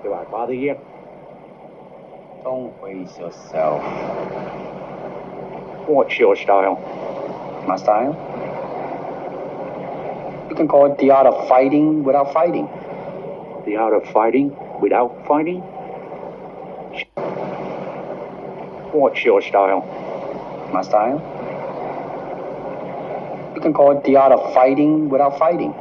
Do I bother you? Don't waste yourself. What's your style? My style? You can call it the art of fighting without fighting. The art of fighting without fighting? What's your style? My style? You can call it the art of fighting without fighting.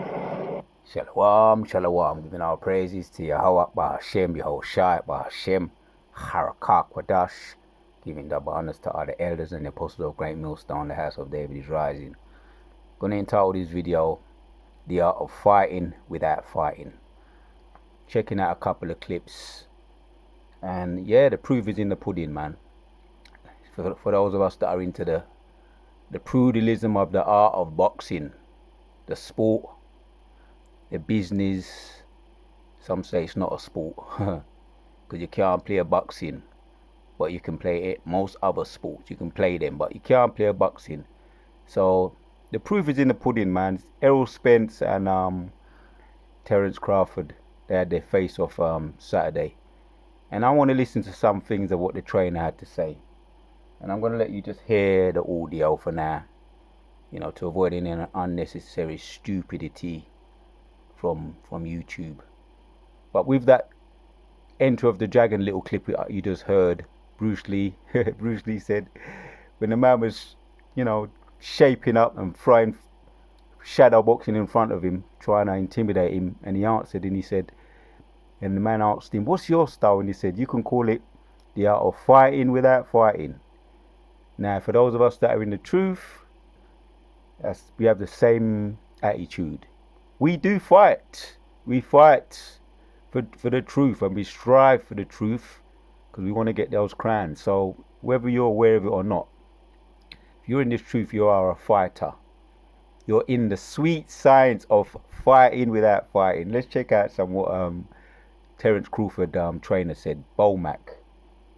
Shalom, shalom, giving our praises to Yahweh, Bahashem, Yehoshai, Bahashem, Harakak, Wadash, giving double honors to all the elders and the apostles of Great Millstone, the house of David is rising. Gonna entitle this video, The Art of Fighting Without Fighting. Checking out a couple of clips, and yeah, the proof is in the pudding, man. For those of us that are into the prudelism of the art of boxing, the sport, the business. Some say it's not a sport because you can't play a boxing, but you can play it. Most other sports you can play them, but you can't play a boxing. So the proof is in the pudding, man. Errol Spence and Terence Crawford, they had their face off Saturday, and I want to listen to some things of what the trainer had to say, and I'm going to let you just hear the audio for now, you know, to avoid any unnecessary stupidity from YouTube. But with that Enter of the Dragon little clip you just heard, Bruce Lee Bruce Lee said when the man was, you know, shaping up and throwing shadow boxing in front of him, trying to intimidate him, and he answered, and he said, and the man asked him, what's your style? And he said, you can call it the art of fighting without fighting. Now, for those of us that are in the truth, we have the same attitude. We do fight. We fight for the truth, and we strive for the truth because we want to get those crowns. So whether you're aware of it or not, if you're in this truth, you are a fighter. You're in the sweet science of fighting without fighting. Let's check out some what Terence Crawford trainer said, Bomac.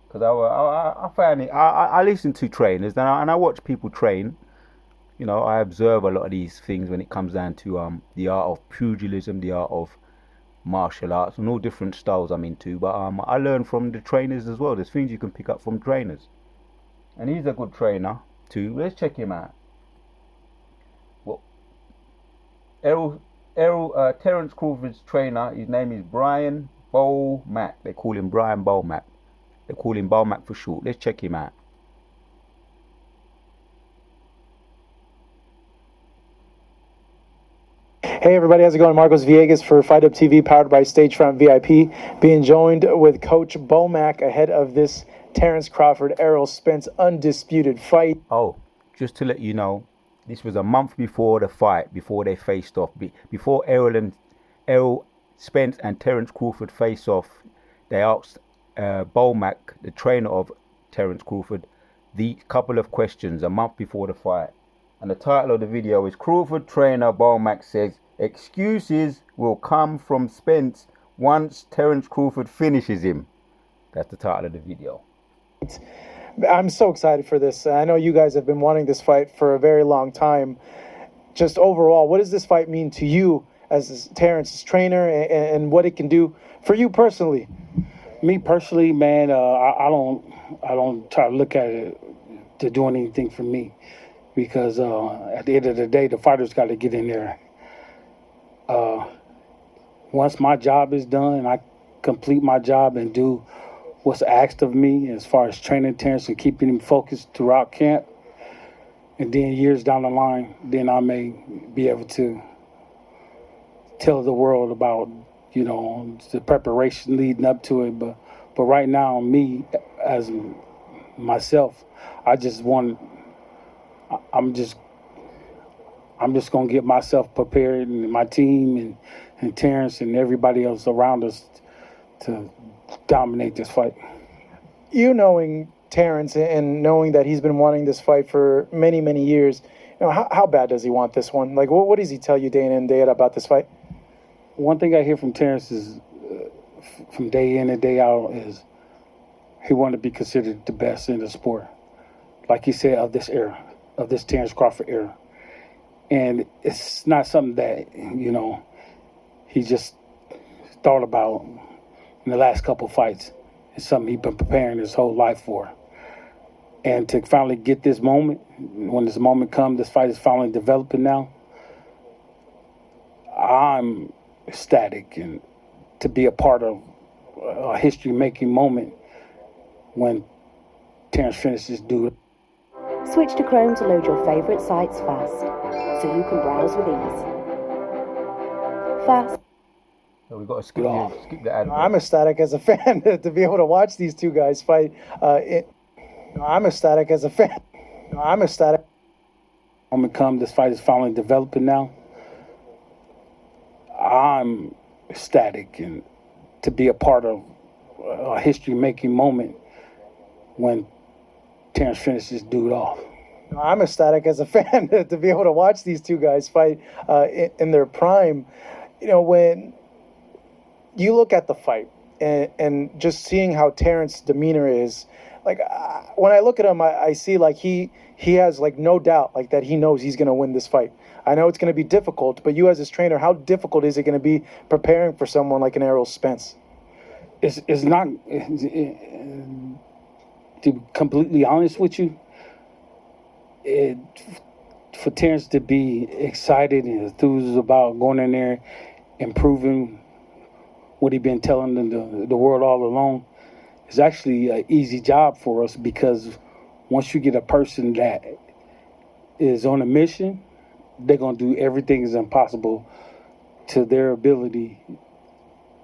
Because I found it. I listen to trainers and I watch people train. You know, I observe a lot of these things when it comes down to the art of pugilism, the art of martial arts, and all different styles I'm into. But I learn from the trainers as well. There's things you can pick up from trainers, and he's a good trainer too. Let's check him out. Well, Terence Crawford's trainer, his name is Brian Bomac. They call him Brian Bomac. They call him Bomac for short. Let's check him out. Hey everybody, how's it going? Marcos Villegas for Fight Up TV, powered by Stagefront VIP. Being joined with Coach Bomac ahead of this Terence Crawford, Errol Spence undisputed fight. Oh, just to let you know, this was a month before the fight, before they faced off. Before Errol Spence and Terence Crawford faced off, they asked Bomac, the trainer of Terence Crawford, the couple of questions a month before the fight. And the title of the video is Crawford trainer Bomac says excuses will come from Spence once Terence Crawford finishes him. That's the title of the video. I'm so excited for this. I know you guys have been wanting this fight for a very long time. Just overall, what does this fight mean to you as Terence's trainer, and what it can do for you personally? Me personally, man, I don't try to look at it to do anything for me, because at the end of the day, the fighters got to get in there. Once my job is done and I complete my job and do what's asked of me as far as training Terence and keeping him focused throughout camp, and then years down the line, then I may be able to tell the world about, you know, the preparation leading up to it. But right now, me as myself, I'm just gonna get myself prepared, and my team and Terence and everybody else around us to dominate this fight. You knowing Terence and knowing that he's been wanting this fight for many, many years, you know, how bad does he want this one? Like, what does he tell you day in and day out about this fight? One thing I hear from Terence is, from day in and day out, is he wanted to be considered the best in the sport. Like he said, of this era, of this Terence Crawford era. And it's not something that, he just thought about in the last couple fights. It's something he's been preparing his whole life for. And to finally get this moment, when this moment comes, this fight is finally developing now, I'm ecstatic and to be a part of a history-making moment when Terrence finishes this dude. Switch to Chrome to load your favourite sites fast, so you can browse with ease. Fast. So we've got to skip the ad. I'm ecstatic as a fan to be able to watch these two guys fight. I'm ecstatic as a fan. I'm ecstatic. Moment come, this fight is finally developing now. I'm ecstatic and to be a part of a history-making moment when Terrence finishes this dude off. I'm ecstatic as a fan to be able to watch these two guys fight in their prime. When you look at the fight and just seeing how Terrence's demeanor is, like when I look at him, I see like he has like no doubt like that he knows he's going to win this fight. I know it's going to be difficult, but you as his trainer, how difficult is it going to be preparing for someone like an Errol Spence? It's not, to be completely honest with you, for Terrence to be excited and enthused about going in there and proving what he's been telling the world all along, is actually an easy job for us, because once you get a person that is on a mission, they're going to do everything is impossible to their ability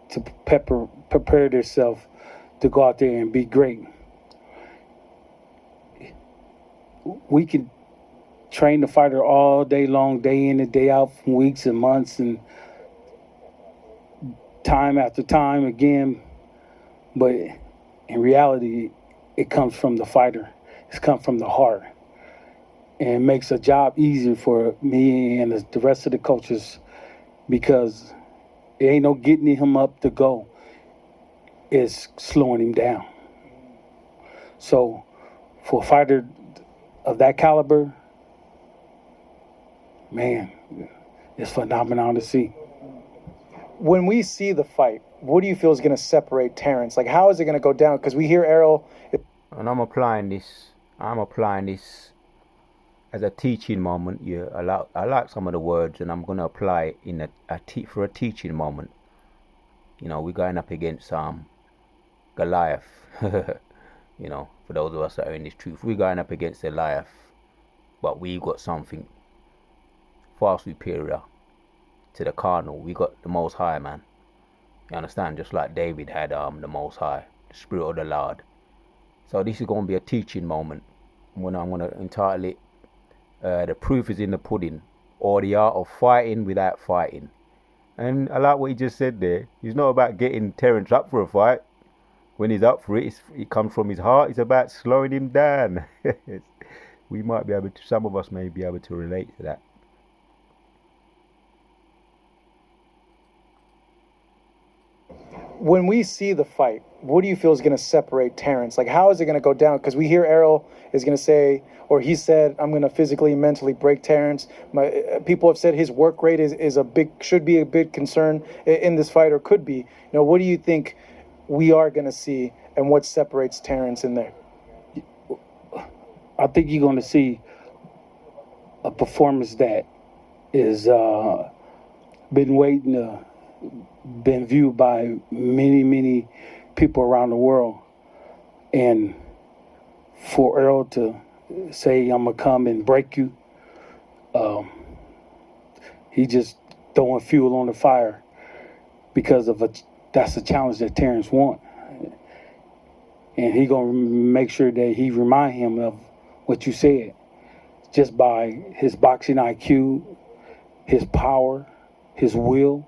to prepare themselves to go out there and be great. We can train the fighter all day long, day in and day out, for weeks and months and time after time again, but in reality, it comes from the fighter. It's come from the heart. And it makes a job easier for me and the rest of the coaches, because it ain't no getting him up to go. It's slowing him down. So for a fighter of that caliber, man, it's phenomenal to see. When we see the fight, what do you feel is going to separate Terrence? Like, how is it going to go down? Because we hear Errol. And I'm applying this as a teaching moment. Yeah, I like some of the words, and I'm going to apply it in for a teaching moment. We're going up against Goliath. For those of us that are in this truth, we're going up against Goliath, but we've got something far superior to the carnal. We got the Most High, man. You understand? Just like David had the Most High, the Spirit of the Lord. So this is going to be a teaching moment when I'm going to entitle it The Proof is in the Pudding, or the Art of Fighting Without Fighting. And I like what he just said there. It's not about getting Terrence up for a fight. When he's up for it, it comes from his heart. It's about slowing him down. Some of us may be able to relate to that. When we see the fight, what do you feel is going to separate Terrence? Like, how is it going to go down? Because we hear Errol is going to say, or he said, I'm going to physically and mentally break Terrence. People have said his work rate should be a big concern in this fight, or could be. What do you think we are going to see, and what separates Terrence in there? I think you're going to see a performance that is been viewed by many people around the world. And for Errol to say, I'm going to come and break you, he just throwing fuel on the fire, because that's a challenge that Terrence wants. And he going to make sure that he remind him of what you said, just by his boxing IQ, his power, his will,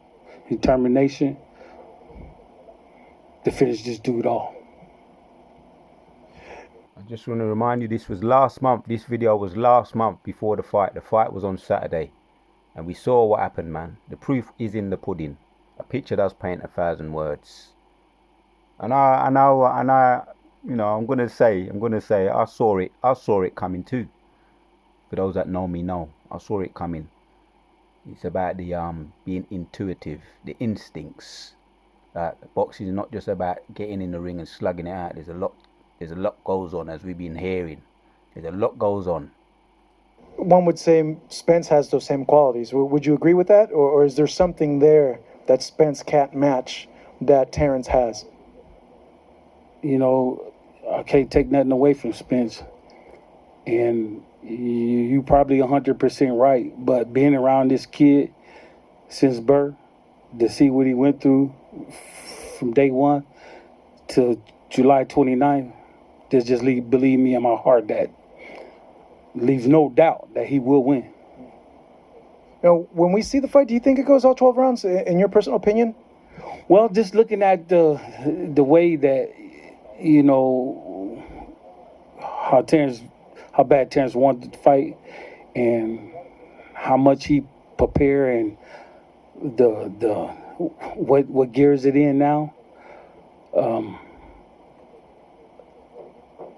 determination to finish this dude off. I just want to remind you, this was last month. This video was last month before the fight. The fight was on Saturday, and we saw what happened, man. The proof is in the pudding. A picture does paint 1,000 words. And I'm gonna say, I saw it coming too. For those that know me know, I saw it coming. It's about the being intuitive, the instincts. Boxing is not just about getting in the ring and slugging it out. There's a lot goes on, as we've been hearing. There's a lot goes on. One would say Spence has those same qualities. Would you agree with that, or is there something there that Spence can't match that Terrence has? You know, I can't take nothing away from Spence, and you probably 100% right. But being around this kid since birth, to see what he went through from day one to July 29th, just believe me in my heart that leaves no doubt that he will win. Now, when we see the fight, do you think it goes all 12 rounds, in your personal opinion? Well, just looking at the way that, you know, how bad Terrence wanted to fight and how much he prepared and what gears it in now,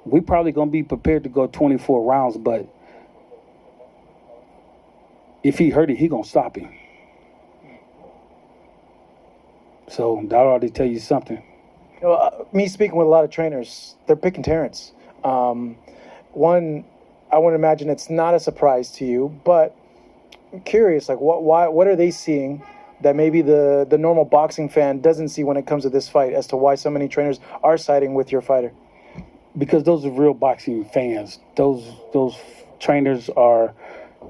we probably gonna be prepared to go 24 rounds, but if he hurt it, he gonna stop him. So that already tell you something. You know, me speaking with a lot of trainers, they're picking Terrence. One, I would imagine it's not a surprise to you, but I'm curious, like what are they seeing that maybe the normal boxing fan doesn't see when it comes to this fight, as to why so many trainers are siding with your fighter? Because those are real boxing fans. Those trainers are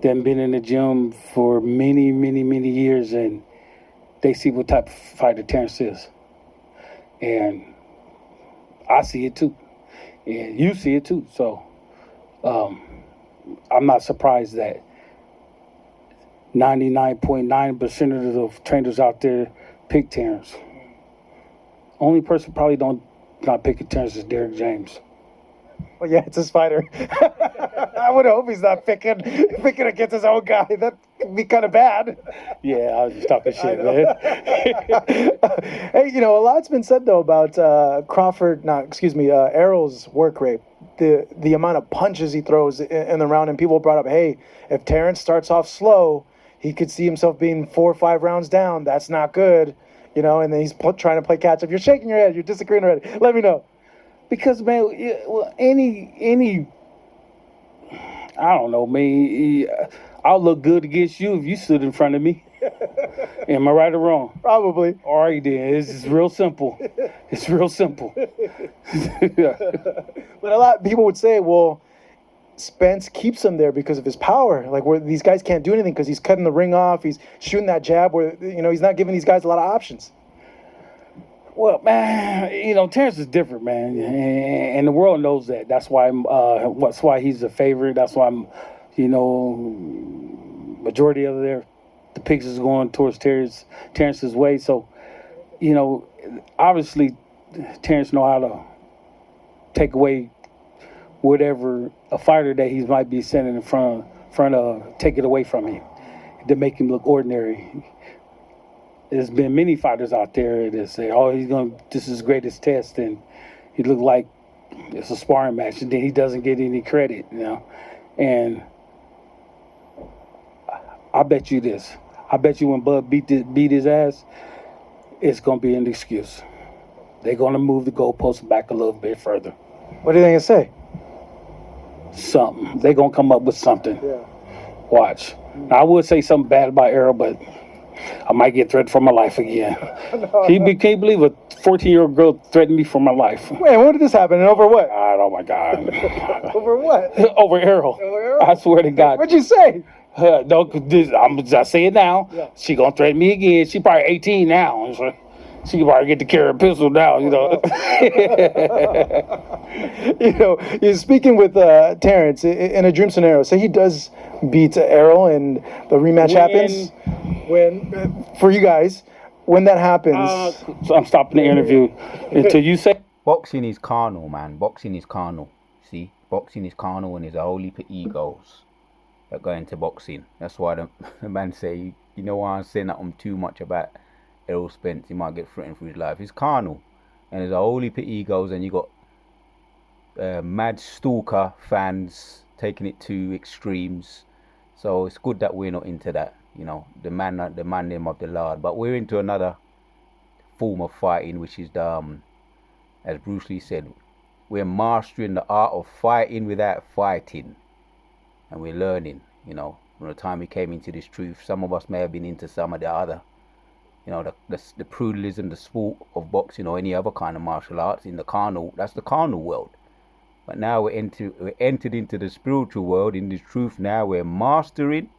them been in the gym for many years, and they see what type of fighter Terrence is. And I see it too. And you see it too. So I'm not surprised that 99.9% of the trainers out there pick Terrence. Only person probably not picking Terrence is Derrick James. Well, yeah, it's his fighter. I would hope he's not picking against his own guy. That could be kind of bad. Yeah, I was just talking shit, man. Hey, you know, a lot's been said though about Errol's work rate, the amount of punches he throws in the round, and people brought up, hey, if Terrence starts off slow, he could see himself being 4 or 5 rounds down. That's not good, you know. And then he's trying to play catch up. You're shaking your head. You're disagreeing already. Let me know. Because, man, any I don't know, man. I'll look good against you if you stood in front of me. Am I right or wrong? Probably. All right, then. It's real simple. It's real simple. But a lot of people would say, well, Spence keeps him there because of his power. Like, where these guys can't do anything because he's cutting the ring off. He's shooting that jab where, you know, he's not giving these guys a lot of options. Well, man, you know, Terrence is different, man, and the world knows that. That's why he's a favorite. That's why majority of the picks is going towards Terrence's way. So, you know, obviously, Terrence know how to take away whatever a fighter that he might be sending in front of, take it away from him to make him look ordinary. There's been many fighters out there that say, oh, this is his greatest test, and he looked like it's a sparring match, and then he doesn't get any credit, you know. And I bet you this. I bet you when Bud beat his ass, it's going to be an excuse. They're going to move the goalposts back a little bit further. What do you think I say? Something. They're going to come up with something. Yeah. Watch. Now, I would say something bad about Errol, but I might get threatened for my life again. Can't believe a 14-year-old girl threatened me for my life. Wait, when did this happen? And over what? Oh, my God. Over what? Over Errol. Over Errol? I swear to God. What'd you say? No, I'm just saying it now. Yeah. She gonna threaten me again. She probably 18 now. So she can probably get to carry a pistol now, you know. You know, you're speaking with Terrence in a dream scenario. Say he does beat Errol and the rematch happens. When for you guys, when that happens, So I'm stopping the interview until you say. Boxing is carnal, man. Boxing is carnal. See, boxing is carnal, and there's a whole heap of egos that go into boxing. That's why the man say, you know why I'm saying that I'm too much about Errol Spence. He might get threatened for his life. It's carnal, and there's a whole heap of egos, and you got mad stalker fans taking it to extremes. So it's good that we're not into that. you know, the man name of the Lord. But we're into another form of fighting, which is the as Bruce Lee said, we're mastering the art of fighting without fighting, and we're learning. You know, from the time we came into this truth, some of us may have been into some of the other, you know, the brutalism, the sport of boxing or any other kind of martial arts in the carnal. That's the carnal world. But now we're entered into the spiritual world. In this truth, now we're mastering,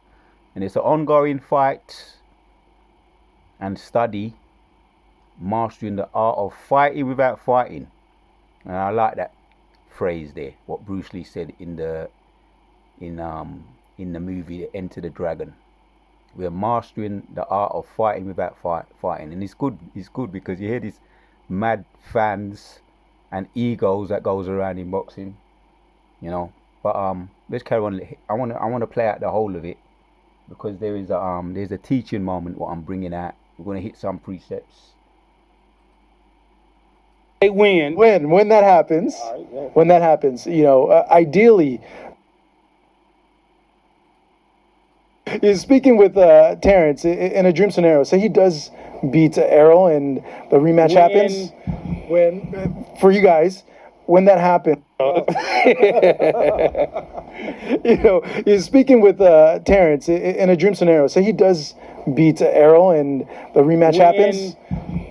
and it's an ongoing fight and study, mastering the art of fighting without fighting. And I like that phrase there, what Bruce Lee said in the movie Enter the Dragon. We're mastering the art of fighting without fighting, and it's good because you hear these mad fans and egos that goes around in boxing, you know. But let's carry on. I want to play out the whole of it, because there's a teaching moment what I'm bringing out. We're going to hit some precepts. They win. When that happens, you know, ideally, is speaking with Terrence in a dream scenario. Say he does beat Errol and the rematch happens. When for you guys, when that happens, you know, he's speaking with Terrence in a dream scenario. Say he does beat Errol and the rematch happens.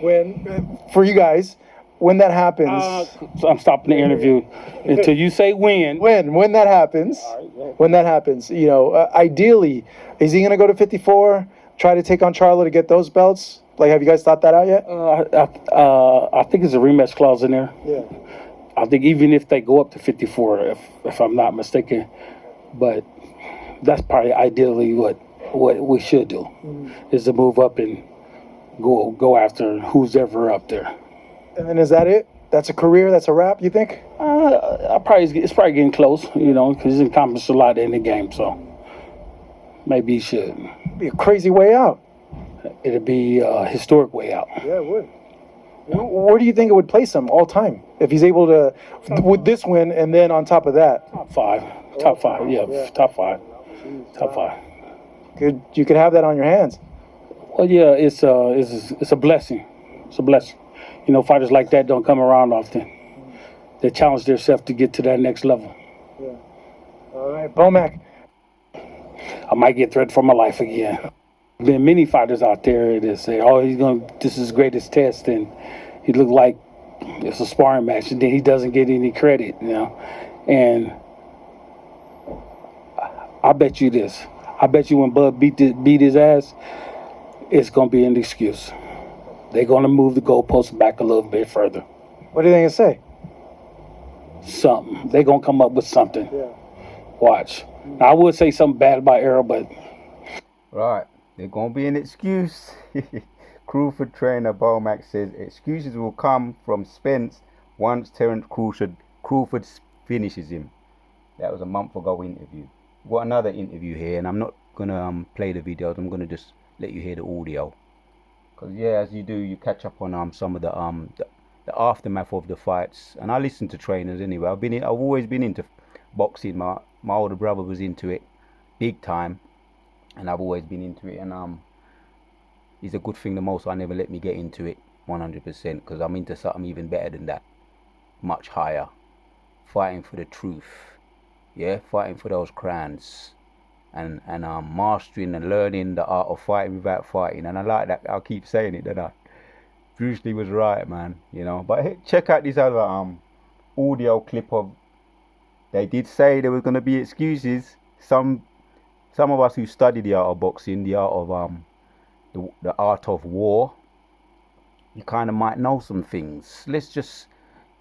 When for you guys, when that happens, so I'm stopping the interview until you say when. When that happens, you know, ideally, is he gonna go to 54, try to take on Charlo to get those belts? Like, have you guys thought that out yet? I think there's a rematch clause in there. Yeah. I think even if they go up to 54, if I'm not mistaken, but that's probably ideally what we should do, is to move up and go after who's ever up there. And then is that it? That's a career? That's a wrap, you think? It's probably getting close, you know, because he's accomplished a lot in the game, so maybe he should. It'd be a crazy way out. It'd be a historic way out. Yeah, it would. Where do you think it would place him all time if he's able to, with this win and then on top of that? Top five, top five. You could have that on your hands. Well, yeah, it's a blessing. It's a blessing. You know, fighters like that don't come around often. They challenge themselves to get to that next level. Yeah. All right, Bomac. I might get threatened for my life again. Been many fighters out there that say, "Oh, this is his greatest test," and he looked like it's a sparring match, and then he doesn't get any credit, you know. And I bet you this. I bet you when Bud beat his ass, it's gonna be an excuse. They're gonna move the goalposts back a little bit further. What do you think it say? Something. They're gonna come up with something. Yeah. Watch. Now, I would say something bad about Errol, but Right. There's going to be an excuse. Crawford trainer Bomac says excuses will come from Spence once Terence Crawford finishes him. That was a month ago interview. We've got another interview here, and I'm not going to play the videos. I'm going to just let you hear the audio. Because, yeah, as you do, you catch up on some of the aftermath of the fights. And I listen to trainers anyway. I've always been into boxing. My older brother was into it big time. And I've always been into it, and it's a good thing the most I never let me get into it 100%, because I'm into something even better than that, much higher, fighting for the truth, yeah, fighting for those crowns, and mastering and learning the art of fighting without fighting. And I like that. I'll keep saying it, don't I? Bruce Lee was right, man, you know. But hey, check out this other audio clip of. They did say there was gonna be excuses. Some of us who study the art of boxing, the art of the art of war, you kind of might know some things. Let's just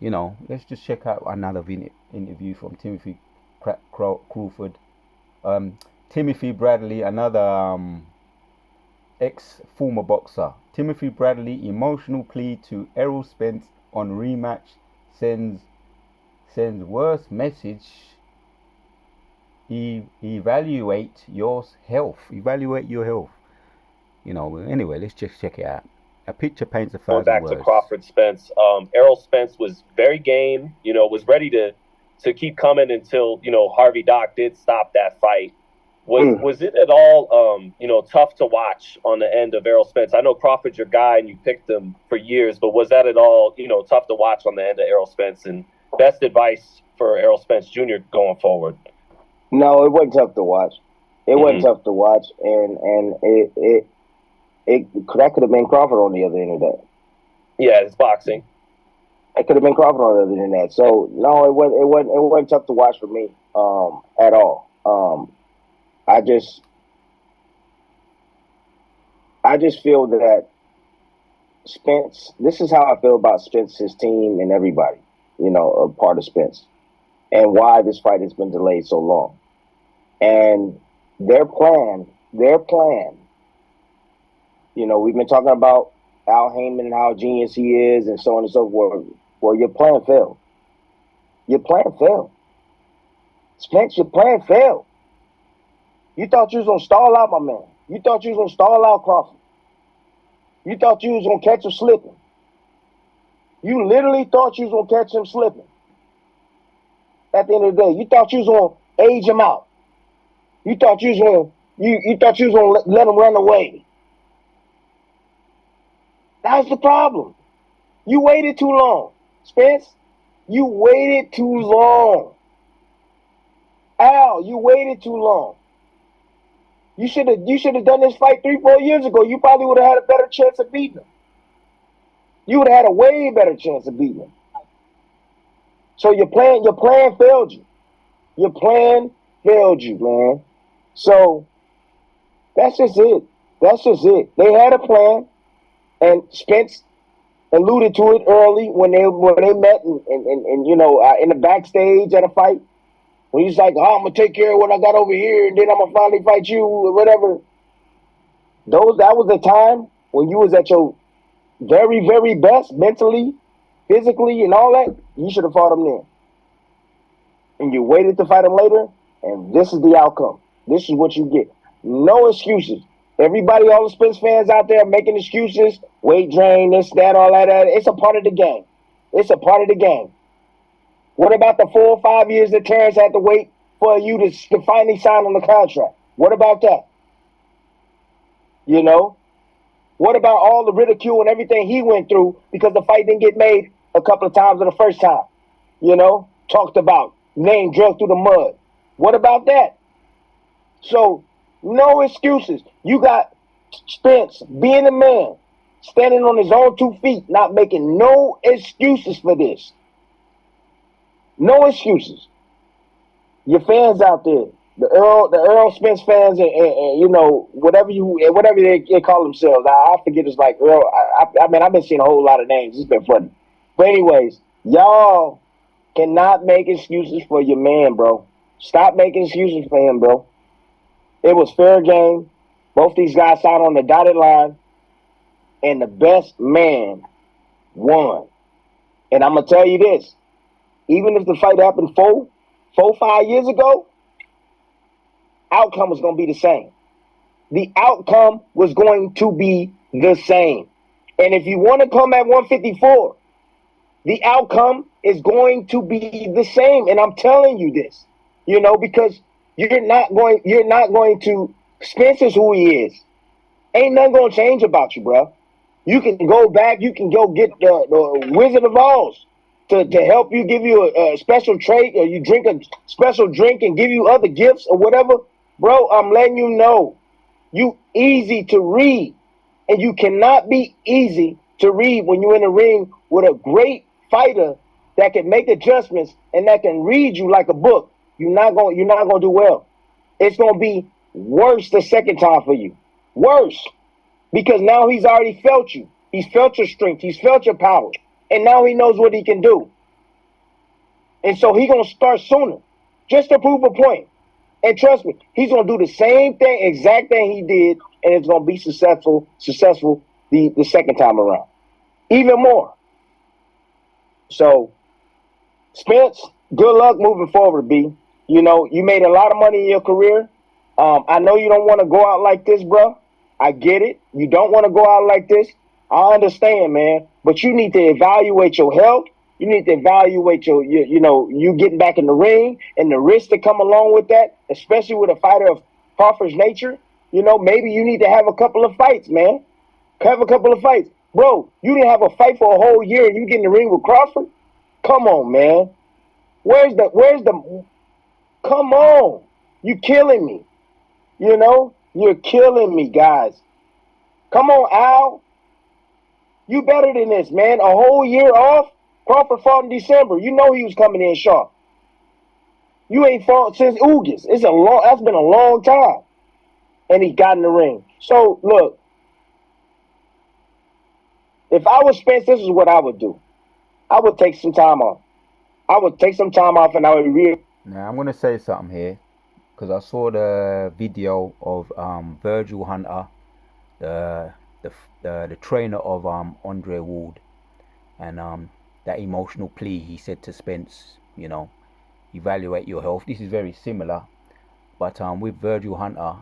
check out another interview from Timothy Crawford. Timothy Bradley, another ex-former boxer. Timothy Bradley, emotional plea to Errol Spence on rematch sends worse message. Evaluate your health. You know, anyway, let's just check it out. A picture paints a thousand back words. to Crawford Spence. Errol Spence was very game, was ready to keep coming until, Harvey Dock did stop that fight. Was it at all, tough to watch on the end of Errol Spence? I know Crawford's your guy and you picked him for years, but was that at all, tough to watch on the end of Errol Spence? And best advice for Errol Spence Jr. going forward? No, it wasn't tough to watch. It wasn't tough to watch, and that could have been Crawford on the other end of that. Yeah, it's boxing. It could have been Crawford on the other end of that. So no, it wasn't tough to watch for me at all. I just feel that Spence. This is how I feel about Spence's team and everybody. A part of Spence, and why this fight has been delayed so long, and their plan. We've been talking about Al Heyman and how genius he is and so on and so forth. Well, your plan failed. Your plan failed. Spence, your plan failed. You thought you was going to stall out my man. You thought you was going to stall out Crawford. You thought you was going to catch him slipping. You literally thought you was going to catch him slipping. At the end of the day, you thought you was going to age him out. You thought you was going to let him run away. That's the problem. You waited too long, Spence. You waited too long. Al, you waited too long. You should have done this fight 3-4 years ago. You probably would have had a better chance of beating him. You would have had a way better chance of beating him. So your plan failed you. Your plan failed you, man. So that's just it. That's just it. They had a plan, and Spence alluded to it early when they met and in the backstage at a fight. When he's like, I'm gonna take care of what I got over here, and then I'm gonna finally fight you, or whatever. That was the time when you was at your very, very best, mentally, physically, and all that. You should have fought him then. And you waited to fight him later, and this is the outcome. This is what you get. No excuses. Everybody, all the Spence fans out there making excuses, weight drain, this, that, all that. It's a part of the game. It's a part of the game. What about the 4 or 5 years that Terrence had to wait for you to finally sign on the contract? What about that? What about all the ridicule and everything he went through because the fight didn't get made a couple of times the first time? Talked about, name drugged through the mud. What about that? So, no excuses. You got Spence being a man, standing on his own 2 feet, not making no excuses for this. No excuses. Your fans out there, the Errol Spence fans, and whatever they call themselves. I forget. It's like Earl. I've been seeing a whole lot of names. It's been funny. But anyways, y'all cannot make excuses for your man, bro. Stop making excuses for him, bro. It was fair game. Both these guys signed on the dotted line, and the best man won. And I'm gonna tell you this. Even if the fight happened 5 years ago, outcome was going to be the same. The outcome was going to be the same. And if you want to come at 154, the outcome is going to be the same. And I'm telling you this, because you're not going to, Spence is who he is. Ain't nothing going to change about you, bro. You can go back, you can go get the Wizard of Oz to help you, give you a special trait, or you drink a special drink and give you other gifts or whatever. Bro, I'm letting you know, you easy to read. And you cannot be easy to read when you're in the ring with a great fighter that can make adjustments and that can read you like a book. You're not going to do well. It's going to be worse the second time for you. Worse. Because now he's already felt you. He's felt your strength. He's felt your power. And now he knows what he can do. And so he's going to start sooner. Just to prove a point. And trust me, he's going to do the same thing, exact thing he did, and it's going to be successful the second time around. Even more. So, Spence, good luck moving forward, B. You made a lot of money in your career. I know you don't want to go out like this, bro. I get it. You don't want to go out like this. I understand, man. But you need to evaluate your health. You need to evaluate you getting back in the ring and the risks that come along with that, especially with a fighter of Crawford's nature, you know, maybe you need to have a couple of fights, man. Have a couple of fights. Bro, you didn't have a fight for a whole year and you get in the ring with Crawford? Come on, man. Where's the come on. You killing me. You know? You're killing me, guys. Come on, Al. You better than this, man. A whole year off. Crawford fought in December. You know he was coming in sharp. You ain't fought since August. That's been a long time. And he got in the ring. So look, if I was Spence, this is what I would do. I would take some time off. I would take some time off and I would Now I'm gonna say something here because I saw the video of Virgil Hunter, the trainer of Andre Ward, and that emotional plea he said to Spence, you know, evaluate your health. This is very similar, but with Virgil Hunter,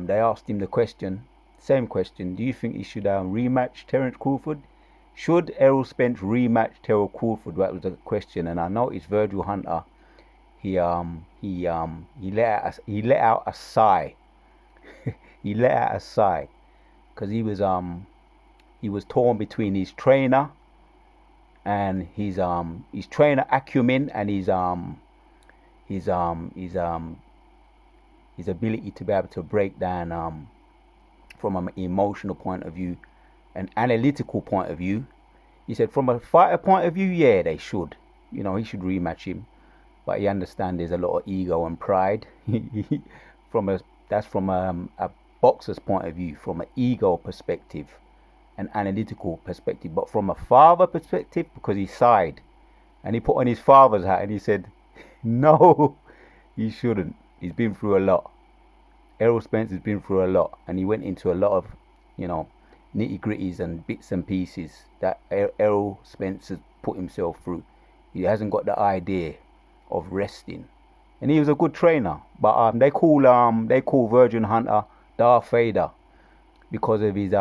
they asked him the question, same question: do you think he should rematch Terence Crawford? Should Errol Spence rematch Terence Crawford? That was the question, and I noticed Virgil Hunter, he let out a sigh. He let out a sigh because he was torn between his trainer and his trainer acumen and his ability to be able to break down from an emotional point of view, an analytical point of view. He said from a fighter point of view, yeah, they should. You know, he should rematch him. But he understands there's a lot of ego and pride. That's from a boxer's point of view, from an ego perspective, an analytical perspective. But from a father perspective, because he sighed and he put on his father's hat and he said, no, he shouldn't. He's been through a lot. Errol Spence has been through a lot, and he went into a lot of, you know, nitty gritties and bits and pieces that Errol Spence has put himself through. He hasn't got the idea of resting, and he was a good trainer. But they call Virgil Hunter Darth Vader because of his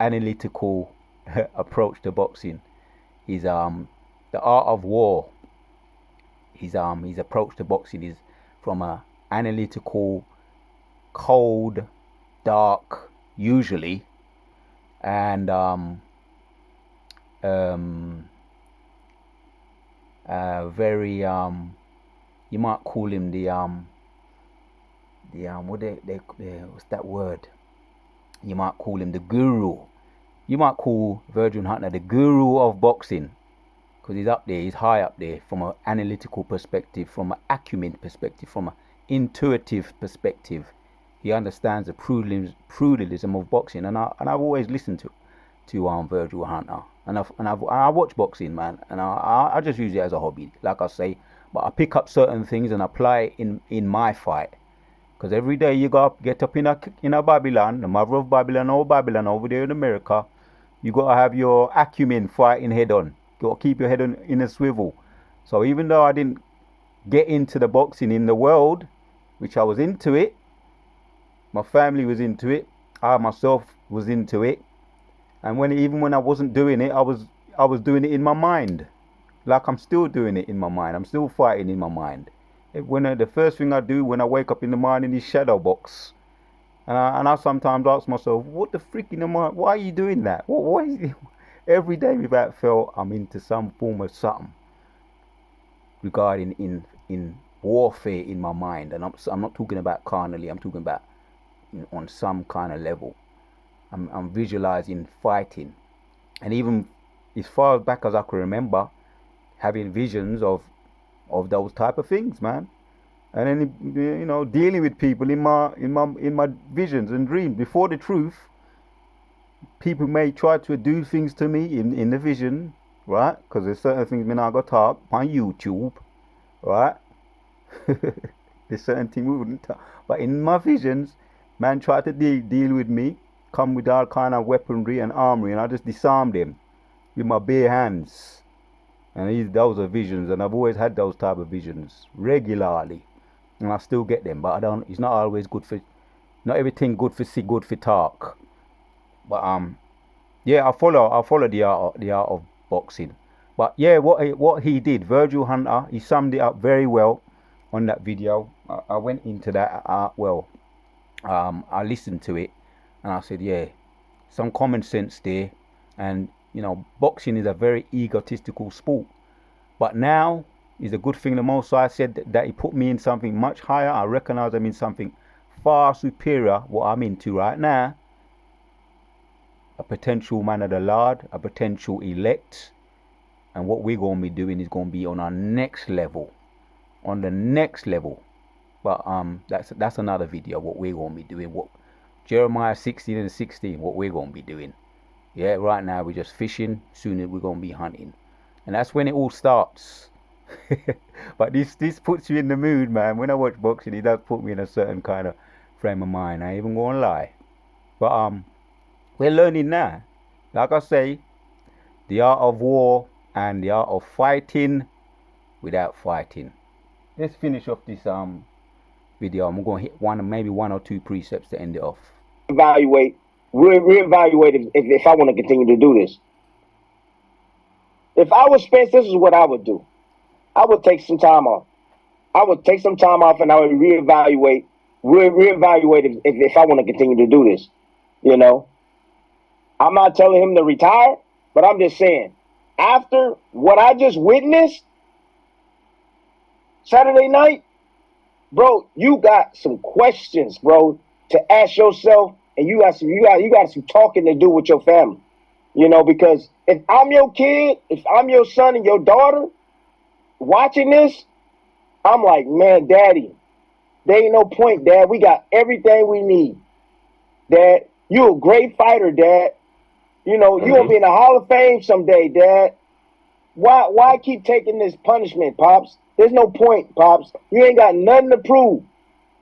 analytical approach to boxing. His the art of war. His approach to boxing is from a analytical, cold, dark, usually, and very you might call him the what's that word? You might call him the guru. You might call Virgil Hunter the guru of boxing, because he's up there, he's high up there from an analytical perspective, from an acumen perspective, from an intuitive perspective. He understands the pluralism of boxing, and I've always listened to Virgil Hunter, and I watch boxing, man, and I just use it as a hobby, like I say, but I pick up certain things and apply it in my fight, because every day you get up in a Babylon, the mother of Babylon, or Babylon over there in America, you gotta have your acumen fighting head on. You gotta keep your head in a swivel. So even though I didn't get into the boxing in the world, which I was into it, my family was into it, I myself was into it, and even when I wasn't doing it, I was doing it in my mind, like I'm still doing it in my mind. I'm still fighting in my mind. The first thing I do when I wake up in the morning is shadow box, and I sometimes ask myself, what the freaking am I? Why are you doing that? What is it? Every day without fail, I'm into some form of something regarding in warfare in my mind, and I'm not talking about carnally. I'm talking about on some kind of level. I'm visualizing fighting, and even as far back as I can remember, having visions of those type of things, man. And then dealing with people in my visions and dreams. Before the truth, people may try to do things to me in the vision, right? Because there's certain things I got talk on YouTube, right? There's certain things we wouldn't talk, but in my visions, man tried to deal with me, come with all kind of weaponry and armory, and I just disarmed them with my bare hands. And those are visions, and I've always had those type of visions regularly, and I still get them. But it's not always good for, not everything good for see, good for talk. But yeah, I follow the art of boxing. But yeah, what he did, Virgil Hunter, he summed it up very well on that video. I went into that well. I listened to it and I said, yeah, some common sense there. And you know, boxing is a very egotistical sport. But now is a good thing. The Most High said that He put me in something much higher. I recognize I'm in something far superior what I'm into right now. A potential man of the Lord, a potential elect, and what we're going to be doing is going to be on our next level, on the next level. But that's another video. What we're going to be doing, what Jeremiah 16 and 16, what we're going to be doing. Yeah, right now we're just fishing. Soon we're going to be hunting, and that's when it all starts. But this puts you in the mood, man. When I watch boxing, it does put me in a certain kind of frame of mind. I ain't even gonna lie. But we're learning now. Like I say, the art of war and the art of fighting without fighting. Let's finish off this video. I'm gonna hit maybe one or two precepts to end it off. Reevaluate if I want to continue to do this. If I was Spence, this is what I would do. I would take some time off. I would take some time off and I would reevaluate if I want to continue to do this. You know, I'm not telling him to retire, but I'm just saying, after what I just witnessed Saturday night, bro, you got some questions, bro, to ask yourself, and you got some talking to do with your family. You know, because if I'm your kid, if I'm your son and your daughter watching this, I'm like, man, Daddy, there ain't no point, Dad. We got everything we need. Dad, you a great fighter, Dad. You know, you're gonna be in the Hall of Fame someday, Dad. Why keep taking this punishment, Pops? There's no point, Pops. You ain't got nothing to prove.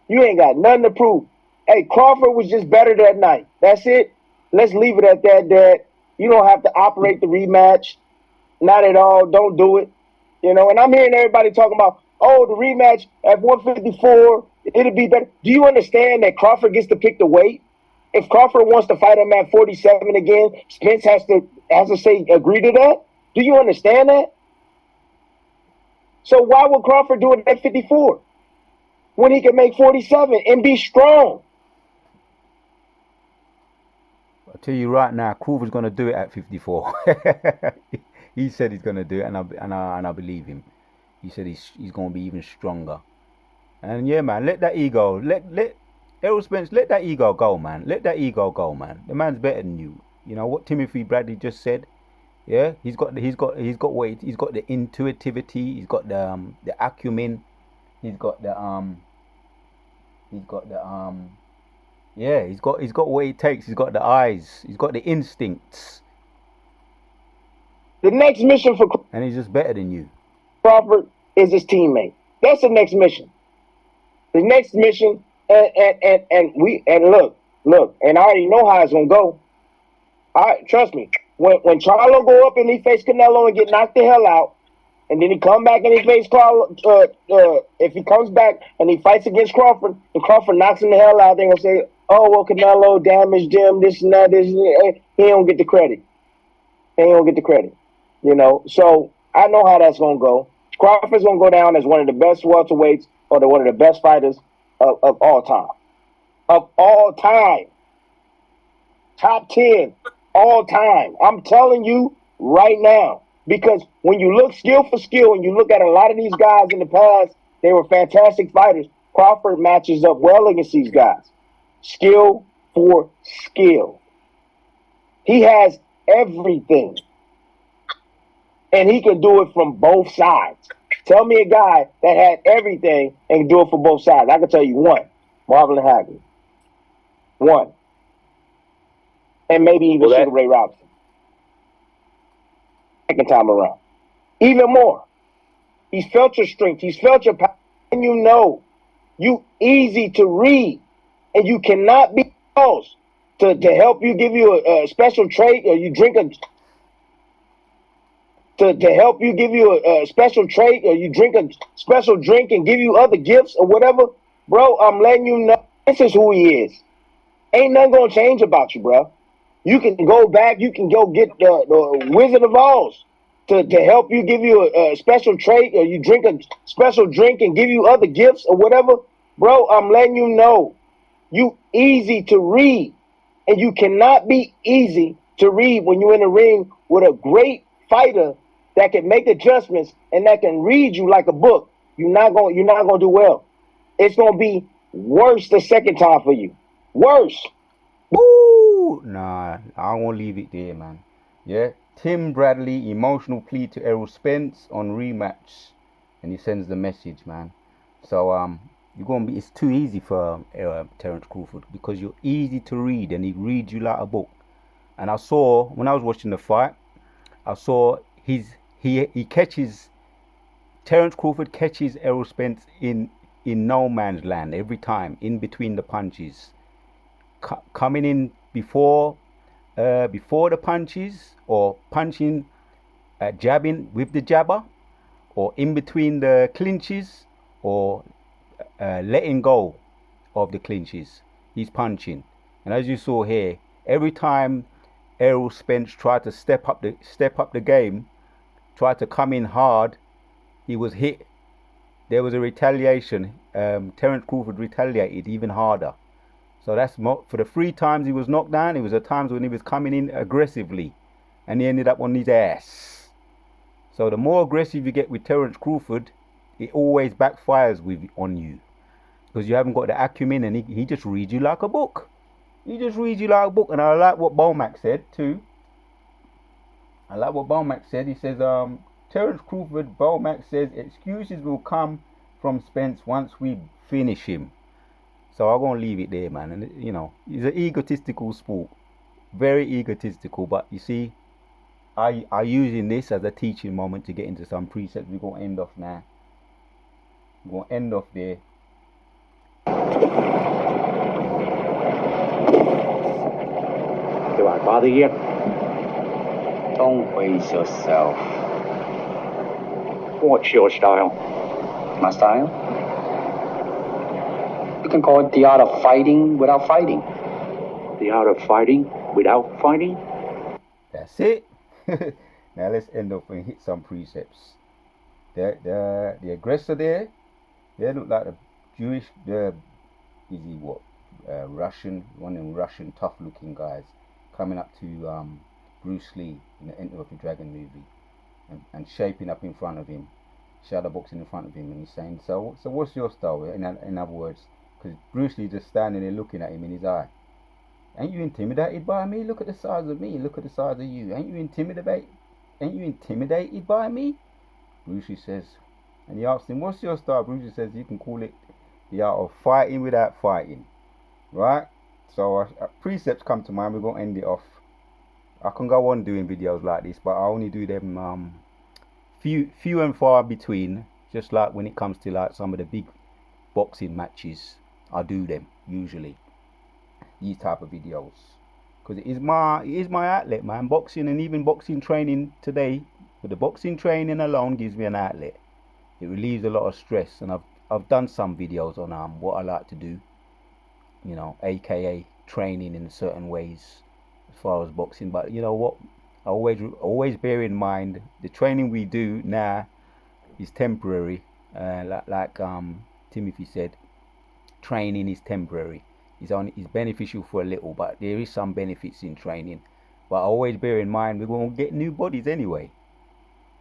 You ain't got nothing to prove. Hey, Crawford was just better that night. That's it. Let's leave it at that, Dad. You don't have to operate the rematch. Not at all. Don't do it. You know, and I'm hearing everybody talking about, oh, the rematch at 154, it'll be better. Do you understand that Crawford gets to pick the weight? If Crawford wants to fight him at 47 again, Spence has to say agree to that. Do you understand that? So why would Crawford do it at 54 when he can make 47 and be strong? I'll tell you right now, Crawford's gonna do it at 54. He said he's gonna do it, and I believe him. He said he's gonna be even stronger. And yeah, man, let that ego, let Errol Spence, let that ego go, man. Let that ego go, man. The man's better than you. You know what Timothy Bradley just said. Yeah, he's got the intuitivity. He's got the acumen. He's got the yeah, he's got what it takes. He's got the eyes. He's got the instincts. The next mission for And he's just better than you. Crawford is his teammate. That's the next mission. The next mission, and look, and I already know how it's gonna go. Trust me. When Charlo go up and he face Canelo and get knocked the hell out, and then he come back and he face if he comes back and he fights against Crawford and Crawford knocks him the hell out, they're gonna say, oh well, Canelo damaged him, this and that, he don't get the credit. He don't get the credit. You know, so I know how that's gonna go. Crawford's gonna go down as one of the best welterweights or one of the best fighters of all time. Of all time. Top 10 all time. I'm telling you right now. Because when you look skill for skill and you look at a lot of these guys in the past, they were fantastic fighters. Crawford matches up well against these guys. Skill for skill. He has everything. And he can do it from both sides. Tell me a guy that had everything and can do it from both sides. I can tell you one. Marvin Hagler. One. And maybe even Sugar Ray Robinson. Second time around. Even more. He's felt your strength. He's felt your power. And you know, you easy to read. And you cannot be close to help you, give you a special trait, or you drink a to help you, give you a special trait, or you drink a special drink and give you other gifts or whatever. Bro, I'm letting you know this is who he is. Ain't nothing gonna change about you, bro. You can go back, you can go get the Wizard of Oz to help you, give you a special trait, or you drink a special drink and give you other gifts or whatever. Bro, I'm letting you know You easy to read. And you cannot be easy to read when you're in the ring with a great fighter that can make adjustments and that can read you like a book. You're not gonna do well. It's gonna be worse the second time for you. Worse. Woo! Nah, I won't leave it there, man. Yeah, Tim Bradley, emotional plea to Errol Spence on rematch, and he sends the message, man. So you're gonna be. It's too easy for Terence Crawford because you're easy to read, and he reads you like a book. And I saw when I was watching the fight, I saw he catches Terence Crawford catches Errol Spence in no man's land every time, in between the punches, coming in before the punches, or punching, jabbing with the jabber, or in between the clinches, or letting go of the clinches. He's punching, and as you saw here, every time Errol Spence tried to step up the game, tried to come in hard, he was hit. There was a retaliation. Terence Crawford retaliated even harder. So that's for the 3 times he was knocked down. It was the times when he was coming in aggressively, and he ended up on his ass. So the more aggressive you get with Terence Crawford, it always backfires on you, because you haven't got the acumen, and he just reads you like a book. He just reads you like a book. And I like what Bomac said too. I like what Bomac said. He says, Terence Crawford, Bomac says, excuses will come from Spence once we finish him. So I'm going to leave it there, man. And, you know, it's an egotistical sport. Very egotistical. But you see, I using this as a teaching moment to get into some precepts. We're going to end off now. We're going to end off there. Do I bother you? Don't waste yourself. What's your style? My style? You can call it the art of fighting without fighting. The art of fighting without fighting? That's it. Now let's end up and hit some precepts. The aggressor there, they look like the Jewish, Russian, one of them Russian tough looking guys coming up to Bruce Lee in the Enter of the Dragon movie, and shaping up in front of him, shadow boxing in front of him, and he's saying, so what's your style? In other words, because Bruce Lee just standing there looking at him in his eye. Ain't you intimidated by me? Look at the size of me. Look at the size of you. Ain't you intimidated by me? Bruce Lee says, and he asks him, what's your style? Bruce Lee says, you can call it the art of fighting without fighting. Right? So precepts come to mind. We're going to end it off. I can go on doing videos like this, but I only do them few and far between. Just like when it comes to like some of the big boxing matches, I do them usually. These type of videos, because it is my outlet, man. Boxing, and even boxing training today, but the boxing training alone gives me an outlet. It relieves a lot of stress, and I've done some videos on what I like to do, you know, aka training in certain ways as far as boxing. But you know what, I always bear in mind the training we do now is temporary. Like Timothy said, training is temporary. It's beneficial for a little, but there is some benefits in training. But I always bear in mind we're going to get new bodies anyway.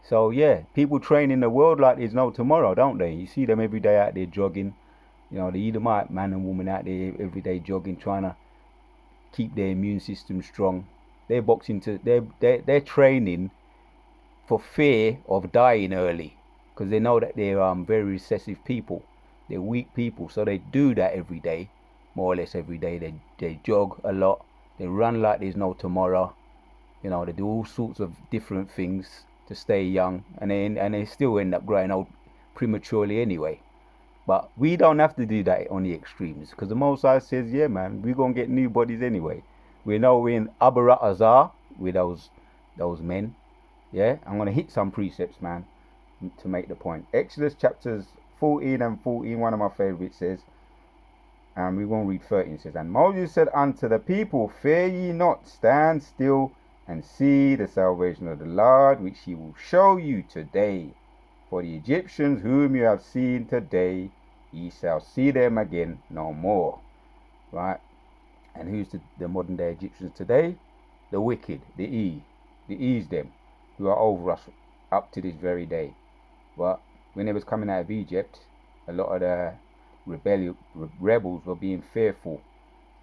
So yeah, people train in the world like there's no tomorrow, don't they? You see them every day out there jogging. You know, the Edomite man and woman out there every day jogging, trying to keep their immune system strong. They're they're training for fear of dying early, because they know that they're very recessive people. They're weak people, so they do that every day, more or less every day. They jog a lot. They run like there's no tomorrow. You know, they do all sorts of different things to stay young, and they still end up growing old prematurely anyway. But we don't have to do that on the extremes, because the Most High says, yeah, man, we're going to get new bodies anyway. We know we're in Abarat Azar with those men. Yeah, I'm going to hit some precepts, man, to make the point. Exodus chapters 14 and 14, one of my favorites, says, and we won't read 13, says, and Moses said unto the people, fear ye not, stand still and see the salvation of the Lord, which he will show you today. For the Egyptians whom you have seen today, ye shall see them again no more. right? And who's the modern day Egyptians today? The wicked, the E's them, who are over us up to this very day. But when they was coming out of Egypt, a lot of the rebels were being fearful,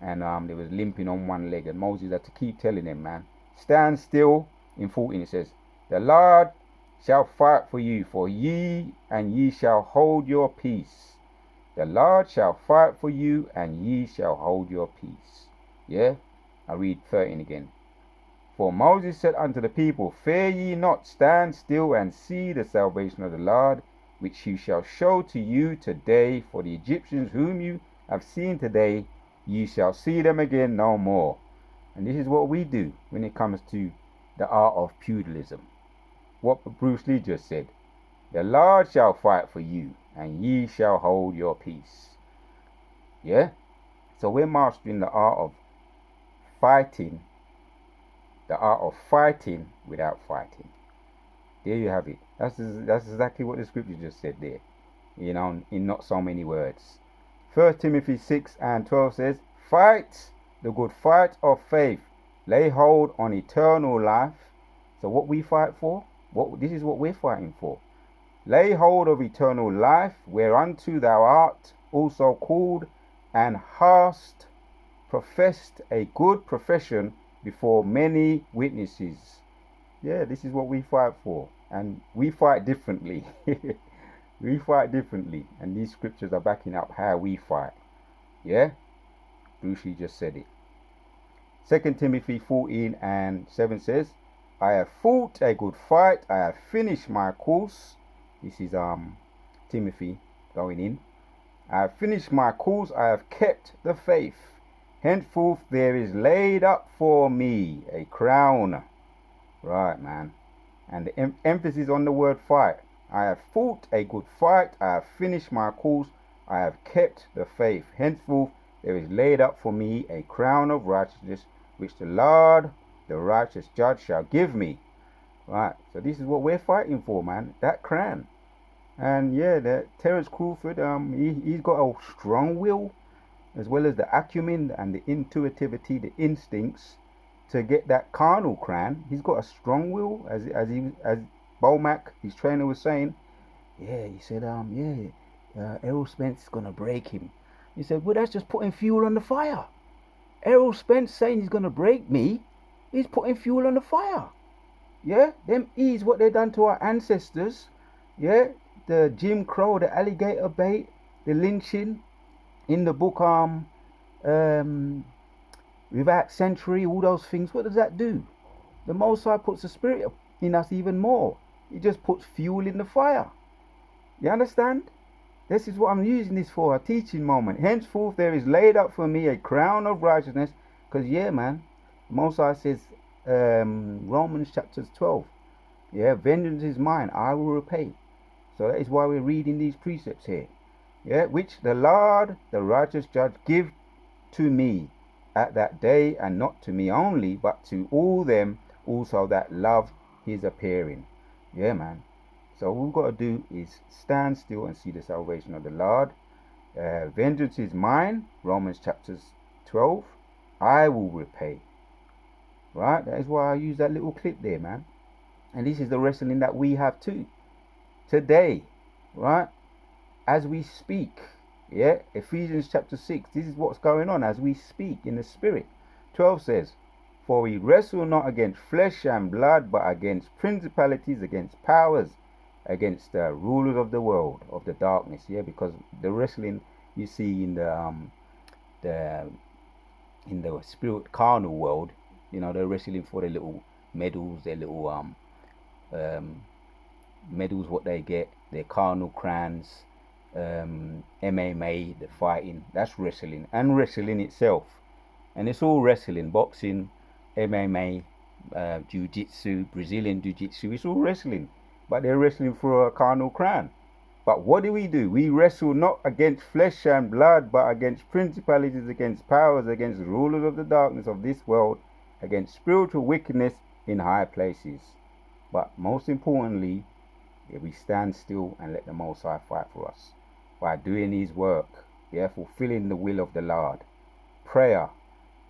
and they was limping on one leg, and Moses had to keep telling them, man, stand still. In 14 it says, the Lord shall fight for you, for ye shall hold your peace. The Lord shall fight for you, and ye shall hold your peace. Yeah, I read 13 again. For Moses said unto the people, fear ye not, stand still and see the salvation of the Lord, which he shall show to you today. For the Egyptians whom you have seen today, ye shall see them again no more. And this is what we do when it comes to the art of pugilism. What Bruce Lee just said. The Lord shall fight for you, and ye shall hold your peace. Yeah? So we're mastering the art of fighting. The art of fighting without fighting. There you have it. That's exactly what the scripture just said there. You know, in not so many words. 1 Timothy 6:12 says, fight the good fight of faith. Lay hold on eternal life. So what we fight for? This is what we're fighting for. Lay hold of eternal life, whereunto thou art also called, and hast professed a good profession before many witnesses. Yeah, this is what we fight for. And we fight differently. We fight differently. And these scriptures are backing up how we fight. Yeah? Brucey just said it. 2 Timothy 14:7 says, I have fought a good fight. I have finished my course. This is Timothy going in. I have finished my course. I have kept the faith. Henceforth there is laid up for me a crown. Right, man. And the emphasis on the word fight. I have fought a good fight. I have finished my course. I have kept the faith. Henceforth there is laid up for me a crown of righteousness, which the Lord, the righteous judge, shall give me. Right. So this is what we're fighting for, man. That crown. And yeah, Terence Crawford, he's got a strong will, as well as the acumen and the intuitivity, the instincts to get that carnal crown. He's got a strong will, as Bomac, his trainer, was saying. Yeah, he said, Errol Spence is gonna break him. He said, well, that's just putting fuel on the fire. Errol Spence saying he's gonna break me, he's putting fuel on the fire. Yeah, them is what they done to our ancestors. Yeah, the Jim Crow, the alligator bait, the lynching. In the book Without Century, all those things, what does that do? The Most High puts the spirit in us even more. He just puts fuel in the fire. You understand? This is what I'm using this for, a teaching moment. Henceforth there is laid up for me a crown of righteousness. Because yeah, man, the Most High says, Romans chapter 12, yeah, vengeance is mine, I will repay. So that is why we're reading these precepts here. Yeah, which the Lord, the righteous judge, give to me at that day, and not to me only, but to all them also that love his appearing. Yeah, man. So all we've got to do is stand still and see the salvation of the Lord. Vengeance is mine, Romans chapters 12. I will repay. Right? That is why I use that little clip there, man. And this is the wrestling that we have too. Today, right? As we speak, yeah, Ephesians chapter 6, this is what's going on as we speak in the spirit. 12 says, for we wrestle not against flesh and blood, but against principalities, against powers, against the rulers of the world, of the darkness. Yeah, because the wrestling you see in the spirit carnal world, you know, they're wrestling for their little medals, their little medals, what they get, their carnal crowns. MMA, the fighting, that's wrestling, and wrestling itself, and it's all wrestling, boxing, MMA, jiu-jitsu, Brazilian jiu-jitsu, it's all wrestling, but they're wrestling for a carnal crown. But what do? We wrestle not against flesh and blood, but against principalities, against powers, against the rulers of the darkness of this world, against spiritual wickedness in high places. But most importantly, if we stand still and let the Most High fight for us by doing his work, yeah, fulfilling the will of the Lord, prayer.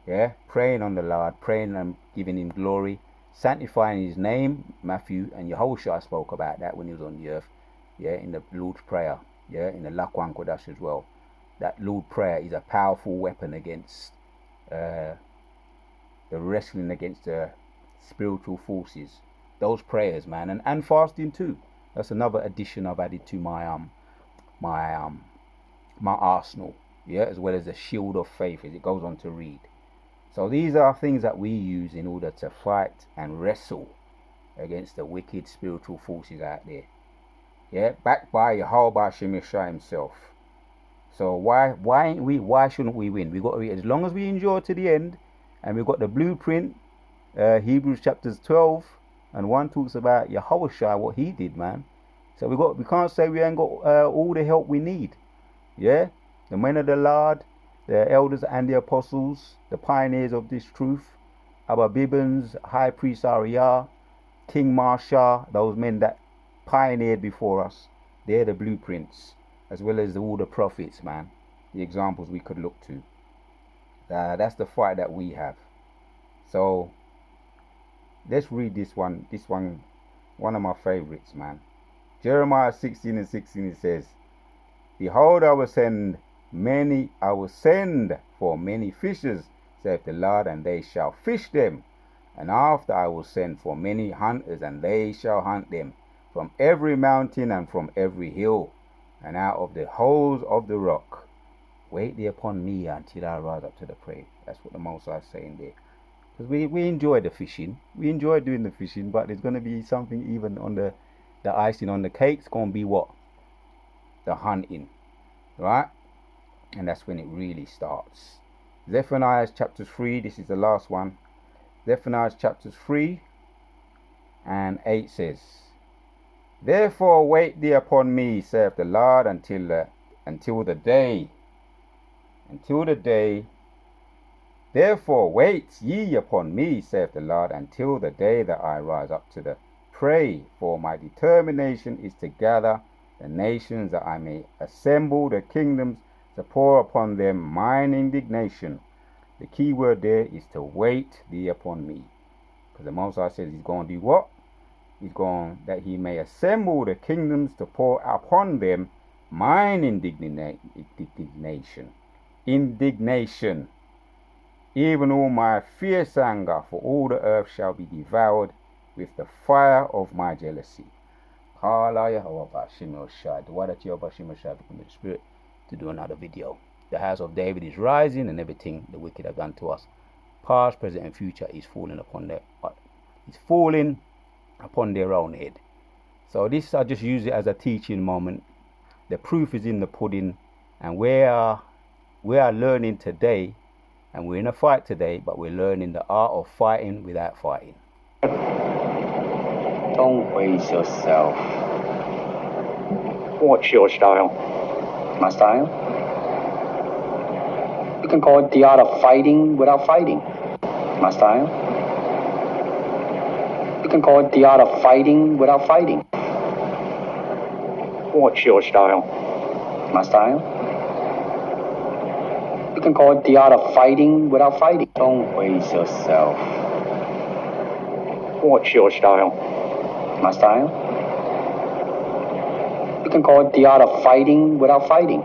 Yeah, praying on the Lord, praying and giving him glory, sanctifying his name. Matthew and Yahushua spoke about that when he was on the earth. Yeah, in the Lord's Prayer. Yeah, in the Laquan Kodash as well. That Lord Prayer is a powerful weapon against the wrestling against the spiritual forces. Those prayers, man, and fasting too. That's another addition I've added to my my arsenal. Yeah, as well as the shield of faith, as it goes on to read. So these are things that we use in order to fight and wrestle against the wicked spiritual forces out there. Yeah, backed by Yahweh Shemeshah himself. So why shouldn't we win? We got to, as long as we endure to the end, and we've got the blueprint. Hebrews chapters 12 and 1 talks about Yahushua, what he did, man. So we can't say we ain't got all the help we need. Yeah, the men of the Lord, the elders and the apostles, the pioneers of this truth, Abba Bibbins, High Priest Ariah, King Marsha, those men that pioneered before us, they're the blueprints, as well as all the prophets, man, the examples we could look to. That's the fight that we have. So let's read this one of my favorites, man. Jeremiah 16:16, it says, behold, I will send for many fishers, saith the Lord, and they shall fish them. And after I will send for many hunters, and they shall hunt them from every mountain and from every hill, and out of the holes of the rock. Wait thee upon me until I rise up to the prey. That's what the Most High is saying there. Because we enjoy the fishing. We enjoy doing the fishing, but there's going to be something even on the icing on the cake. It's going to be what? The hunting. Right? And that's when it really starts. Zephaniah chapter 3, this is the last one. Zephaniah chapter 3 and 8 says, therefore wait thee upon me, saith the Lord, until the day. Therefore wait ye upon me, saith the Lord, until the day that I rise up to the prey. For my determination is to gather the nations, that I may assemble the kingdoms, to pour upon them mine indignation. The key word there is to wait thee upon me. Because the Most High says he's going to do what? He's going that he may assemble the kingdoms to pour upon them mine indignation. Even all my fierce anger, for all the earth shall be devoured with the fire of my jealousy. To do another video. The house of David is rising, and everything the wicked have done to us, past, present, and future, is falling upon their own head. So this, I just use it as a teaching moment. The proof is in the pudding, and we are learning today, and we're in a fight today, but we're learning the art of fighting without fighting. Don't waste yourself. What's your style? My style? You can call it the art of fighting without fighting. My style? You can call it the art of fighting without fighting. What's your style? My style? You can call it the art of fighting without fighting. Don't waste yourself. What's your style? My style? You can call it the art of fighting without fighting.